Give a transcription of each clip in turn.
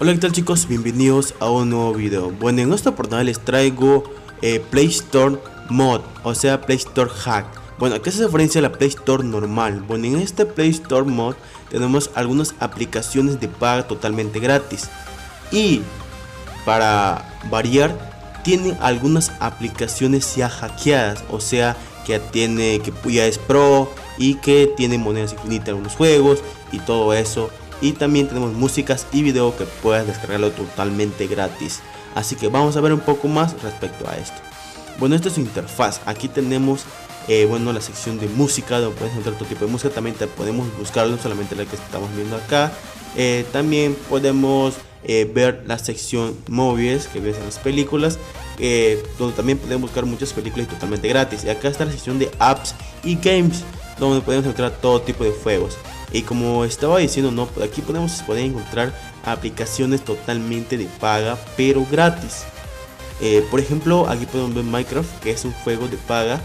Hola, ¿qué tal chicos? Bienvenidos a un nuevo video. Bueno, en esta oportunidad les traigo Play Store Mod, o sea Play Store Hack. Bueno, ¿a qué se referencia a la Play Store normal? Bueno, en este Play Store Mod tenemos algunas aplicaciones de paga totalmente gratis. Y para variar, tiene algunas aplicaciones ya hackeadas, o sea que ya es pro y que tiene monedas infinitas en algunos juegos y todo eso. Y también tenemos músicas y video que puedes descargarlo totalmente gratis. Así que vamos a ver un poco más respecto a esto. Bueno, esta es su interfaz. Aquí tenemos la sección de música, donde puedes encontrar todo tipo de música. También te podemos buscar, no solamente la que estamos viendo acá. También podemos ver la sección móviles, que ves en las películas, donde también podemos buscar muchas películas totalmente gratis. Y acá está la sección de apps y games, donde podemos encontrar todo tipo de juegos. Y como estaba diciendo, no, aquí podemos encontrar aplicaciones totalmente de paga, pero gratis. Por ejemplo, aquí podemos ver Minecraft, que es un juego de paga.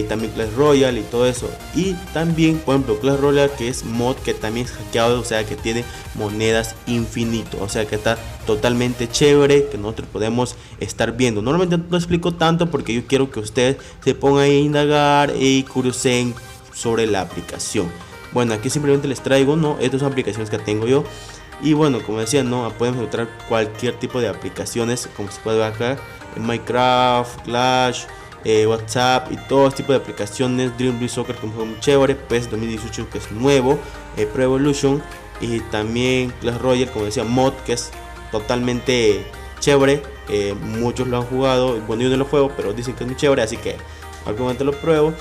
También Clash Royale y todo eso. Y también, por ejemplo, Clash Royale, que es mod, que también es hackeado, o sea que tiene monedas infinito. O sea que está totalmente chévere, que nosotros podemos estar viendo. Normalmente no lo explico tanto porque yo quiero que ustedes se pongan a indagar y curiosen sobre la aplicación. Bueno, aquí simplemente les traigo, ¿no? Estas son aplicaciones que tengo yo. Y bueno, como decía, ¿no? Pueden encontrar cualquier tipo de aplicaciones, como se puede ver acá, en Minecraft, Clash, WhatsApp y todo tipo de aplicaciones. Dream Blue Soccer, que es un juego muy chévere. PES 2018, que es nuevo. Pro Evolution. Y también Clash Royale, como decía, mod, que es totalmente chévere. Muchos lo han jugado. Bueno, yo no lo juego, pero dicen que es muy chévere, así que al momento lo pruebo.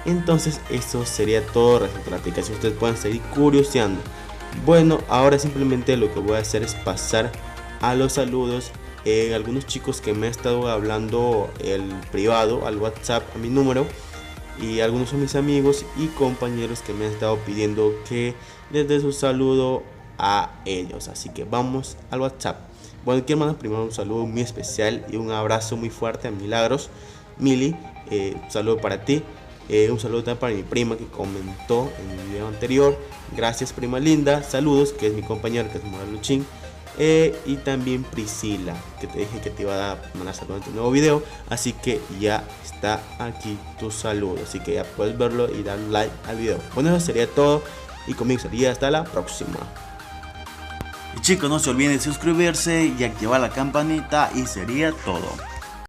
Entonces eso sería todo respecto a la aplicación. Ustedes pueden seguir curioseando. Bueno, ahora simplemente lo que voy a hacer es pasar a los saludos. Algunos chicos que me han estado hablando el privado al WhatsApp, a mi número. Y algunos son mis amigos y compañeros que me han estado pidiendo que les dé su saludo a ellos. Así que vamos al WhatsApp. Bueno, quiero mandar primero un saludo muy especial y un abrazo muy fuerte a Milagros Mili. Saludo para ti. Un saludo también para mi prima que comentó en el video anterior. Gracias, prima linda. Saludos, que es mi compañera, que es Mora Luchín. Y también Priscila, que te dije que te iba a mandar saludos en tu nuevo video. Así que ya está aquí tu saludo. Así que ya puedes verlo y dar like al video. Bueno, eso sería todo. Y conmigo sería hasta la próxima. Y chicos, no se olviden de suscribirse y activar la campanita. Y sería todo.